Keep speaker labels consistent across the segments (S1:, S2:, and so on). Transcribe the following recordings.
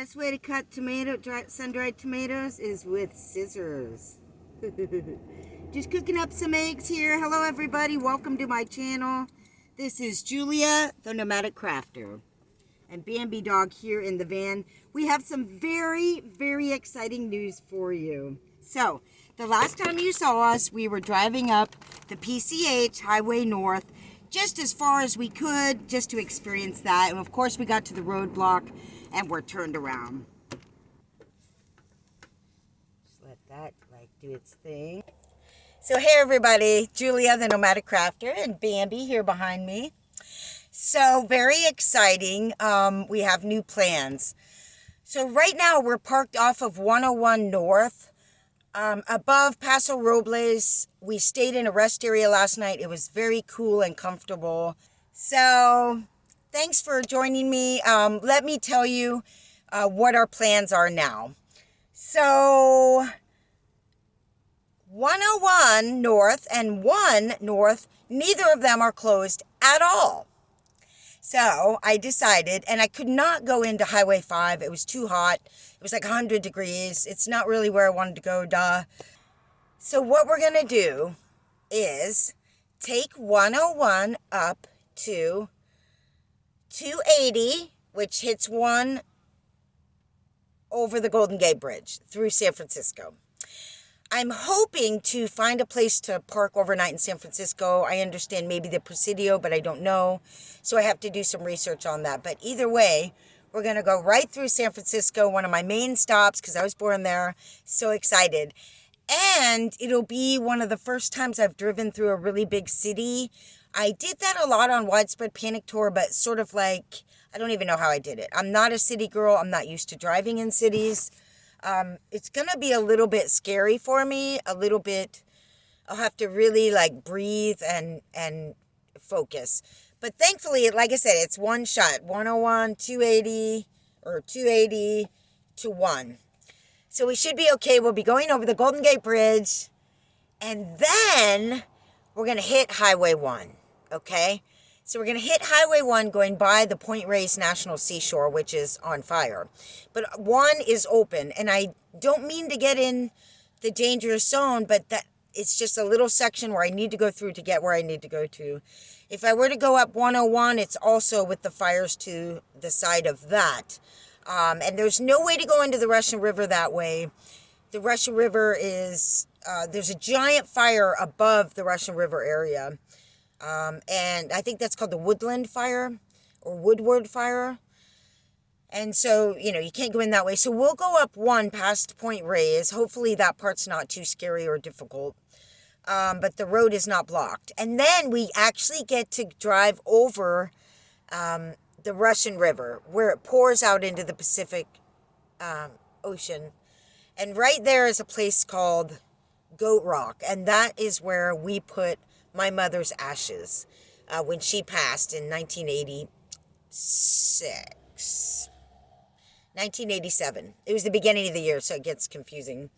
S1: Best way to cut sun-dried tomatoes is with scissors. Just cooking up some eggs here. Hello everybody, welcome to my channel. This is Julia, the Nomadic Crafter, and Bambi Dog here in the van. We have some very, very exciting news for you. So, the last time you saw us, we were driving up the PCH Highway North, just as far as we could, just to experience that. And of course, we got to the roadblock and we're turned around. Just let that do its thing. So hey everybody, Julia the Nomadic Crafter and Bambi here behind me. So very exciting. We have new plans. So right now we're parked off of 101 North, above Paso Robles. We stayed in a rest area last night. It was very cool and comfortable. So thanks for joining me. Let me tell you what our plans are now. So 101 North and 1 North, neither of them are closed at all. So I decided, and I could not go into Highway 5. It was too hot. It was like 100 degrees. It's not really where I wanted to go, duh. So what we're going to do is take 101 up to 280, which hits 1 over the Golden Gate Bridge through San Francisco. I'm hoping to find a place to park overnight in San Francisco. I understand maybe the Presidio, but I don't know. So I have to do some research on that. But either way, we're going to go right through San Francisco, one of my main stops, because I was born there. So excited. And it'll be one of the first times I've driven through a really big city. I did that a lot on Widespread Panic Tour, but sort of like, I don't even know how I did it. I'm not a city girl. I'm not used to driving in cities. It's going to be a little bit scary for me, a little bit. I'll have to really breathe and focus. But thankfully, like I said, it's one shot, 101, 280, or 280 to 1. So we should be okay. We'll be going over the Golden Gate Bridge, and then we're going to hit Highway 1, okay? So we're going to hit Highway 1 going by the Point Reyes National Seashore, which is on fire. But 1 is open, and I don't mean to get in the dangerous zone, but that it's just a little section where I need to go through to get where I need to go to. If I were to go up 101, it's also with the fires to the side of that. And there's no way to go into the Russian River that way. The Russian River is, there's a giant fire above the Russian River area. And I think that's called the Woodland Fire or Woodward Fire. And so, you can't go in that way. So we'll go up 1 past Point Reyes. Hopefully that part's not too scary or difficult. But the road is not blocked. And then we actually get to drive over the Russian River where it pours out into the Pacific Ocean. And right there is a place called Goat Rock. And that is where we put my mother's ashes when she passed in 1987. It was the beginning of the year, so it gets confusing.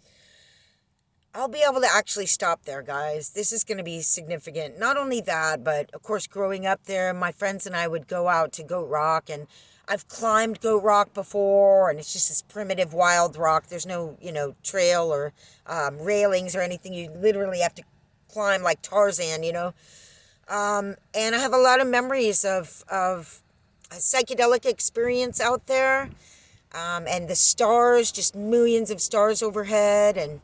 S1: I'll be able to actually stop there, guys. This is going to be significant. Not only that, but of course, growing up there, my friends and I would go out to Goat Rock, and I've climbed Goat Rock before, and it's just this primitive wild rock. There's no, trail or railings or anything. You literally have to climb like Tarzan, And I have a lot of memories of a psychedelic experience out there, and the stars, just millions of stars overhead, and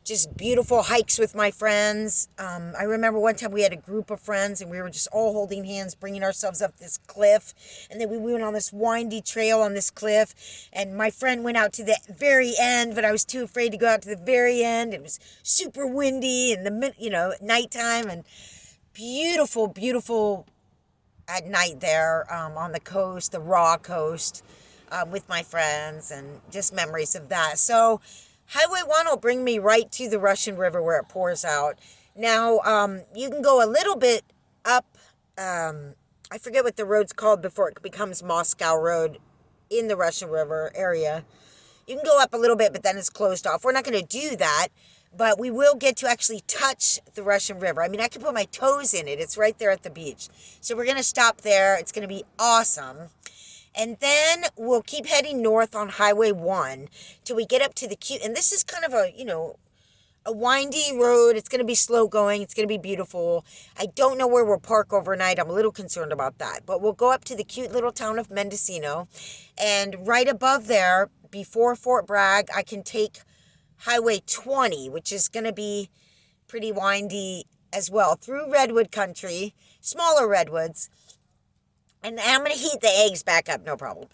S1: just beautiful hikes with my friends. I remember one time we had a group of friends and we were just all holding hands, bringing ourselves up this cliff. And then we went on this windy trail on this cliff. And my friend went out to the very end, but I was too afraid to go out to the very end. It was super windy and nighttime, and beautiful, beautiful at night there on the coast, the raw coast, with my friends, and just memories of that. So Highway 1 will bring me right to the Russian River where it pours out. Now, you can go a little bit up, I forget what the road's called before it becomes Moscow Road in the Russian River area. You can go up a little bit, but then it's closed off. We're not going to do that, but we will get to actually touch the Russian River. I mean, I can put my toes in it. It's right there at the beach. So we're going to stop there. It's going to be awesome. And then we'll keep heading north on Highway 1 till we get up to the cute. And this is kind of a, a windy road. It's going to be slow going. It's going to be beautiful. I don't know where we'll park overnight. I'm a little concerned about that. But we'll go up to the cute little town of Mendocino. And right above there, before Fort Bragg, I can take Highway 20, which is going to be pretty windy as well, through redwood country, smaller redwoods. And I'm going to heat the eggs back up, no problem.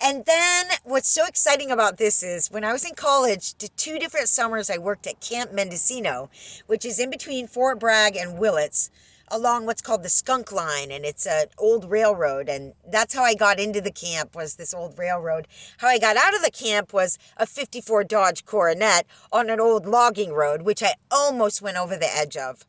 S1: And then what's so exciting about this is when I was in college, the 2 different summers I worked at Camp Mendocino, which is in between Fort Bragg and Willits, along what's called the Skunk Line, and it's an old railroad, and that's how I got into the camp, was this old railroad. How I got out of the camp was a 54 Dodge Coronet on an old logging road, which I almost went over the edge of.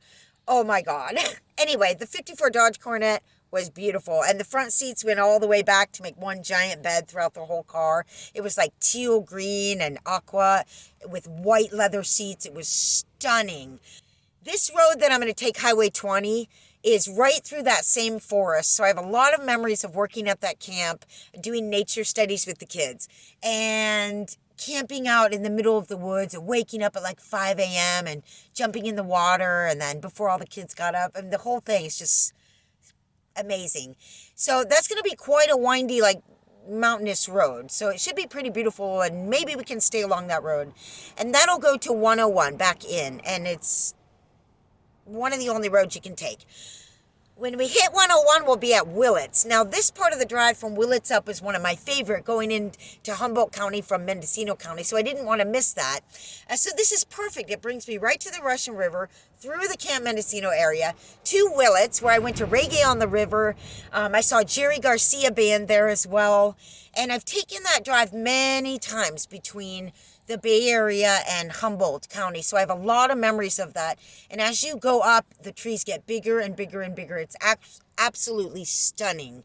S1: Oh my God. Anyway, the 54 Dodge Coronet was beautiful, and the front seats went all the way back to make one giant bed throughout the whole car. It was like teal green and aqua with white leather seats. It was stunning. This road that I'm going to take, Highway 20, is right through that same forest. So I have a lot of memories of working at that camp, doing nature studies with the kids, and camping out in the middle of the woods and waking up at like 5 a.m. and jumping in the water, and then before all the kids got up. And the whole thing is just amazing. So that's going to be quite a windy, like, mountainous road. So it should be pretty beautiful, and maybe we can stay along that road. And that'll go to 101 back in, and it's one of the only roads you can take. When we hit 101, we'll be at Willits. Now, this part of the drive from Willits up is one of my favorite, going into Humboldt County from Mendocino County, so I didn't want to miss that. So this is perfect. It brings me right to the Russian River, through the Camp Mendocino area, to Willits, where I went to Reggae on the River. I saw Jerry Garcia Band there as well, and I've taken that drive many times between the Bay Area and Humboldt County. So I have a lot of memories of that. And as you go up, the trees get bigger and bigger and bigger. It's absolutely stunning.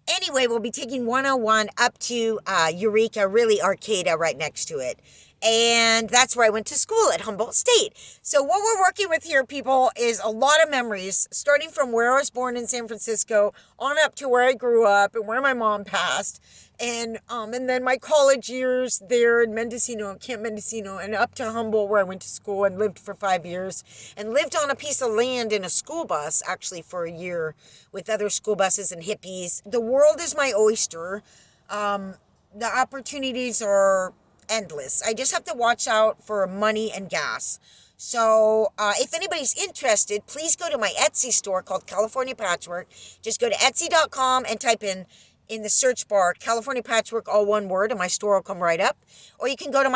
S1: Anyway, we'll be taking 101 up to Eureka, really Arcata right next to it. And that's where I went to school, at Humboldt State. So what we're working with here, people, is a lot of memories, starting from where I was born in San Francisco, on up to where I grew up and where my mom passed. And then my college years there in Mendocino, Camp Mendocino, and up to Humboldt, where I went to school and lived for 5 years, and lived on a piece of land in a school bus, actually, for a year with other school buses and hippies. The world is my oyster. The opportunities are endless. I just have to watch out for money and gas. So if anybody's interested, please go to my Etsy store called California Patchwork. Just go to Etsy.com and type in the search bar California Patchwork, all one word, and my store will come right up. Or you can go to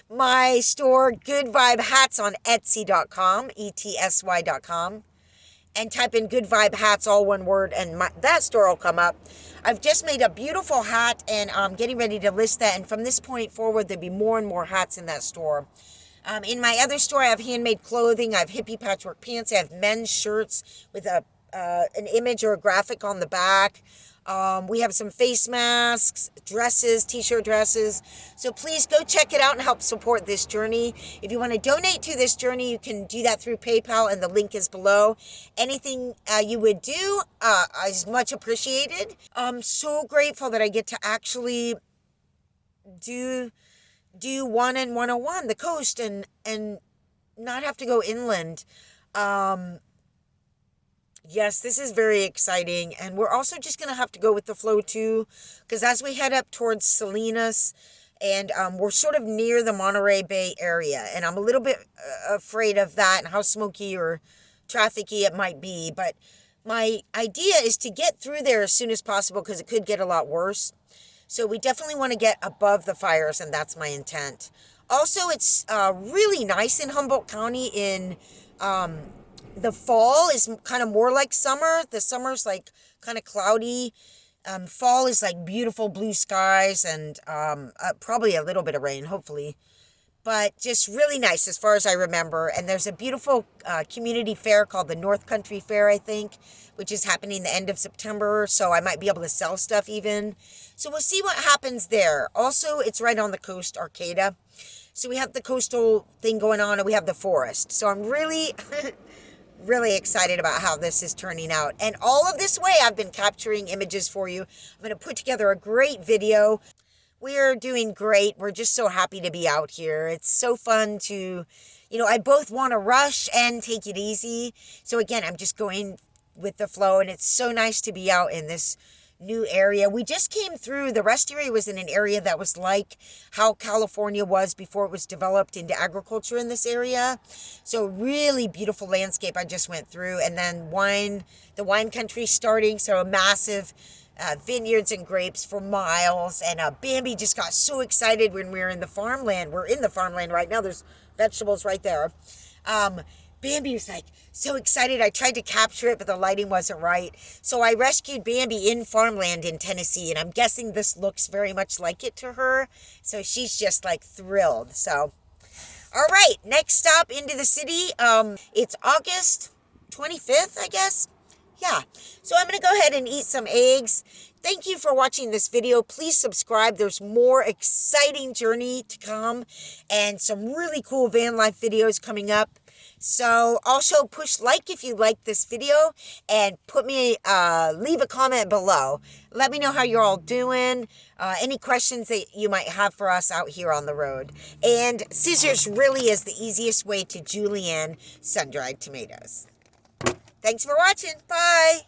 S1: my store, Good Vibe Hats, on Etsy.com, ETSY.com, and type in Good Vibe Hats, all one word, and that store will come up. I've just made a beautiful hat, and I'm getting ready to list that, and from this point forward, there'll be more and more hats in that store. In my other store, I have handmade clothing. I have hippie patchwork pants. I have men's shirts with an image or a graphic on the back. We have some face masks, dresses, t-shirt dresses. So please go check it out and help support this journey. If you want to donate to this journey, you can do that through PayPal, and the link is below. Anything you would do is much appreciated. I'm so grateful that I get to actually do 1 and 101, the coast, and not have to go inland. Yes, this is very exciting, and we're also just going to have to go with the flow too, because as we head up towards Salinas, and we're sort of near the Monterey Bay area, and I'm a little bit afraid of that and how smoky or trafficky it might be, but my idea is to get through there as soon as possible, because it could get a lot worse. So we definitely want to get above the fires, and that's my intent. Also, it's really nice in Humboldt County in the fall is kind of more like summer. The summer's like kind of cloudy. Fall is like beautiful blue skies and probably a little bit of rain, hopefully. But just really nice as far as I remember. And there's a beautiful community fair called the North Country Fair, I think, which is happening the end of September. So I might be able to sell stuff even. So we'll see what happens there. Also, it's right on the coast, Arcata. So we have the coastal thing going on, and we have the forest. So I'm really really excited about how this is turning out. And all of this way, I've been capturing images for you. I'm going to put together a great video. We are doing great. We're just so happy to be out here. It's so fun to, I both want to rush and take it easy. So again, I'm just going with the flow, and it's so nice to be out in this new area. We just came through, the rest area was in an area that was like how California was before it was developed into agriculture in this area. So really beautiful landscape I just went through. And then the wine country starting, so a massive vineyards and grapes for miles. And Bambi just got so excited when we were in the farmland. We're in the farmland right now. There's vegetables right there. Bambi was like so excited. I tried to capture it, but the lighting wasn't right. So I rescued Bambi in farmland in Tennessee, and I'm guessing this looks very much like it to her. So she's just like thrilled. So, all right, next stop into the city. It's August 25th, I guess. Yeah, so I'm going to go ahead and eat some eggs. Thank you for watching this video. Please subscribe. There's more exciting journey to come and some really cool van life videos coming up. So also push like if you like this video, and leave a comment below. Let me know how you're all doing. Any questions that you might have for us out here on the road. And scissors really is the easiest way to julienne sun-dried tomatoes. Thanks for watching. Bye.